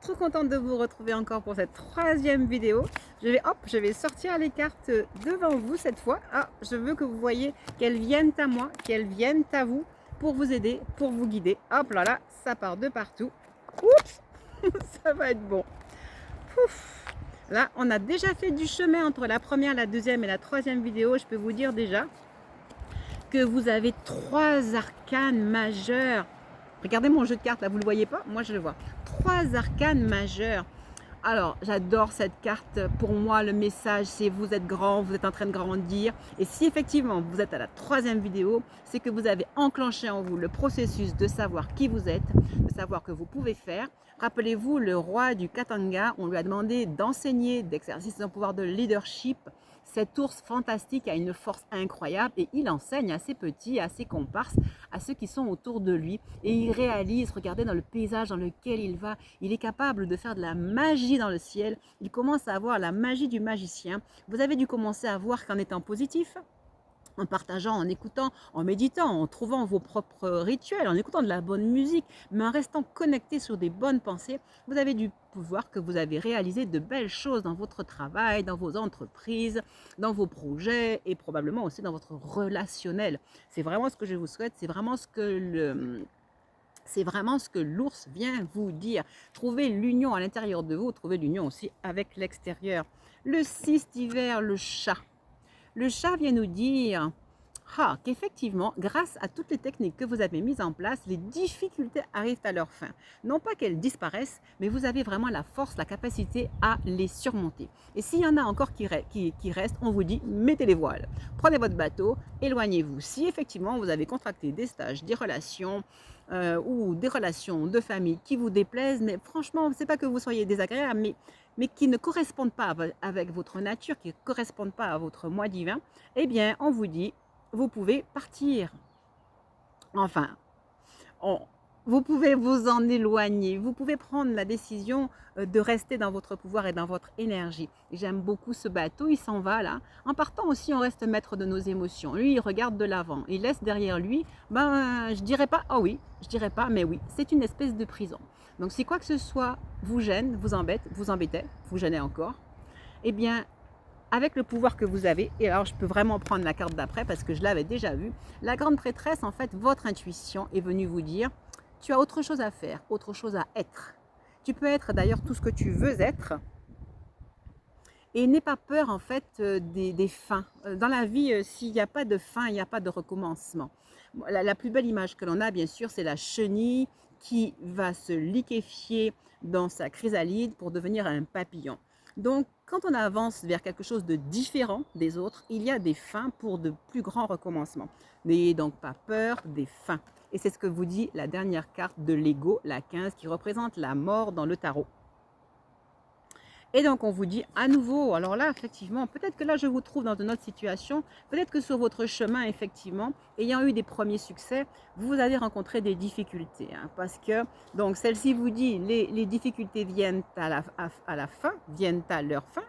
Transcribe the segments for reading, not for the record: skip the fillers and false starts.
trop contente de vous retrouver encore pour cette troisième vidéo. Je vais sortir les cartes devant vous cette fois. Ah, je veux que vous voyez qu'elles viennent à moi, qu'elles viennent à vous pour vous aider, pour vous guider. Hop là là, ça part de partout. Oups, ça va être bon. Ouf. Là, on a déjà fait du chemin entre la première, la deuxième et la troisième vidéo. Je peux vous dire déjà que vous avez trois arcanes majeurs. Regardez mon jeu de cartes là, vous ne le voyez pas? Moi je le vois. Trois arcanes majeurs. Alors, j'adore cette carte. Pour moi, le message, c'est vous êtes grand, vous êtes en train de grandir. Et si effectivement, vous êtes à la troisième vidéo, c'est que vous avez enclenché en vous le processus de savoir qui vous êtes, de savoir que vous pouvez faire. Rappelez-vous, le roi du Katanga, on lui a demandé d'enseigner, d'exercer son pouvoir de leadership. Cet ours fantastique a une force incroyable et il enseigne à ses petits, à ses comparses, à ceux qui sont autour de lui. Et il réalise, regardez dans le paysage dans lequel il va, il est capable de faire de la magie dans le ciel. Il commence à avoir la magie du magicien. Vous avez dû commencer à voir qu'en étant positif, en partageant, en écoutant, en méditant, en trouvant vos propres rituels, en écoutant de la bonne musique, mais en restant connecté sur des bonnes pensées, vous avez dû voir que vous avez réalisé de belles choses dans votre travail, dans vos entreprises, dans vos projets et probablement aussi dans votre relationnel. C'est vraiment ce que je vous souhaite, c'est vraiment ce que l'ours vient vous dire. Trouvez l'union à l'intérieur de vous, trouvez l'union aussi avec l'extérieur. Le 6 d'hiver, le chat. Le chat vient nous dire qu'effectivement, grâce à toutes les techniques que vous avez mises en place, les difficultés arrivent à leur fin. Non pas qu'elles disparaissent, mais vous avez vraiment la force, la capacité à les surmonter. Et s'il y en a encore qui restent, on vous dit, mettez les voiles. Prenez votre bateau, éloignez-vous. Si effectivement, vous avez contracté des stages, des relations ou des relations de famille qui vous déplaisent, mais franchement, ce n'est pas que vous soyez désagréable, mais qui ne correspondent pas avec votre nature, qui ne correspondent pas à votre moi divin, eh bien, on vous dit, vous pouvez partir. Enfin, vous pouvez vous en éloigner. Vous pouvez prendre la décision de rester dans votre pouvoir et dans votre énergie. J'aime beaucoup ce bateau, il s'en va là. En partant aussi, on reste maître de nos émotions. Lui, il regarde de l'avant. Il laisse derrière lui, je dirais pas, oh oui, je dirais pas, mais oui, c'est une espèce de prison. Donc, si quoi que ce soit vous gêne, vous embête, vous embêtait, vous gênez encore, eh bien, avec le pouvoir que vous avez, et alors je peux vraiment prendre la carte d'après parce que je l'avais déjà vue, la grande prêtresse, en fait, votre intuition est venue vous dire, tu as autre chose à faire, autre chose à être. Tu peux être d'ailleurs tout ce que tu veux être, et n'aie pas peur en fait des fins. Dans la vie, s'il n'y a pas de fin, il n'y a pas de recommencement. La plus belle image que l'on a, bien sûr, c'est la chenille qui va se liquéfier dans sa chrysalide pour devenir un papillon. Donc, quand on avance vers quelque chose de différent des autres, il y a des fins pour de plus grands recommencements. N'ayez donc pas peur des fins. Et c'est ce que vous dit la dernière carte de l'ego, la 15, qui représente la mort dans le tarot. Et donc, on vous dit à nouveau, alors là, effectivement, peut-être que là, je vous trouve dans une autre situation, peut-être que sur votre chemin, effectivement, ayant eu des premiers succès, vous allez rencontrer des difficultés. Parce que, donc, celle-ci vous dit, les difficultés viennent à la fin, viennent à leur fin,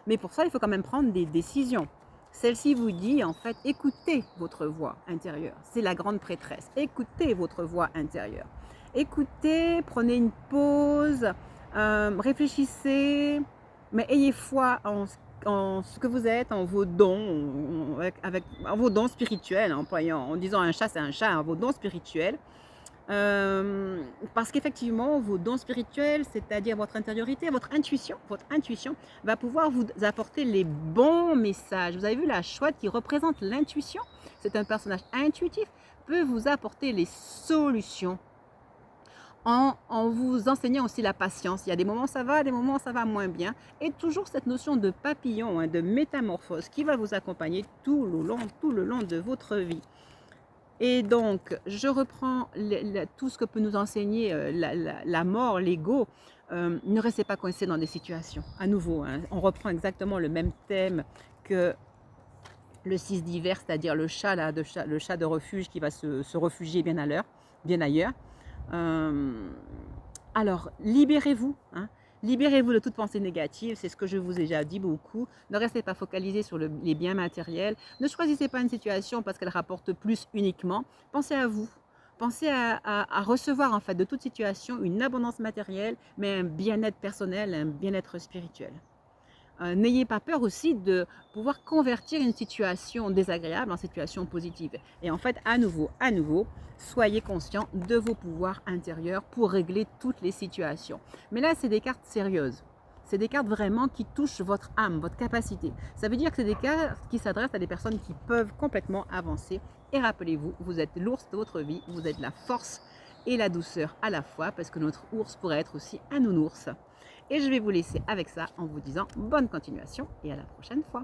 mais pour ça, il faut quand même prendre des décisions. Celle-ci vous dit, en fait, écoutez votre voix intérieure. C'est la grande prêtresse. Écoutez votre voix intérieure. Écoutez, prenez une pause. Réfléchissez, mais ayez foi en ce que vous êtes, en vos dons, en vos dons spirituels, en disant un chat c'est un chat, vos dons spirituels. Parce qu'effectivement, vos dons spirituels, c'est-à-dire votre intériorité, votre intuition va pouvoir vous apporter les bons messages. Vous avez vu la chouette qui représente l'intuition? C'est un personnage intuitif, peut vous apporter les solutions. En vous enseignant aussi la patience. Il y a des moments ça va, des moments ça va moins bien. Et toujours cette notion de papillon, de métamorphose qui va vous accompagner tout le long de votre vie. Et donc, je reprends tout ce que peut nous enseigner la mort, l'ego. Ne restez pas coincé dans des situations. À nouveau, on reprend exactement le même thème que le 6 d'hiver, c'est-à-dire le chat de refuge qui va se réfugier bien ailleurs. Alors, libérez-vous, libérez-vous de toute pensée négative, c'est ce que je vous ai déjà dit beaucoup. Ne restez pas focalisé sur les biens matériels. Ne choisissez pas une situation parce qu'elle rapporte plus uniquement. Pensez à vous. Pensez à recevoir en fait de toute situation une abondance matérielle, mais un bien-être personnel, un bien-être spirituel. N'ayez pas peur aussi de pouvoir convertir une situation désagréable en situation positive. Et en fait, à nouveau, soyez conscient de vos pouvoirs intérieurs pour régler toutes les situations. Mais là, c'est des cartes sérieuses. C'est des cartes vraiment qui touchent votre âme, votre capacité. Ça veut dire que c'est des cartes qui s'adressent à des personnes qui peuvent complètement avancer. Et rappelez-vous, vous êtes l'ours de votre vie, vous êtes la force et la douceur à la fois, parce que notre ours pourrait être aussi un nounours. Et je vais vous laisser avec ça en vous disant bonne continuation et à la prochaine fois.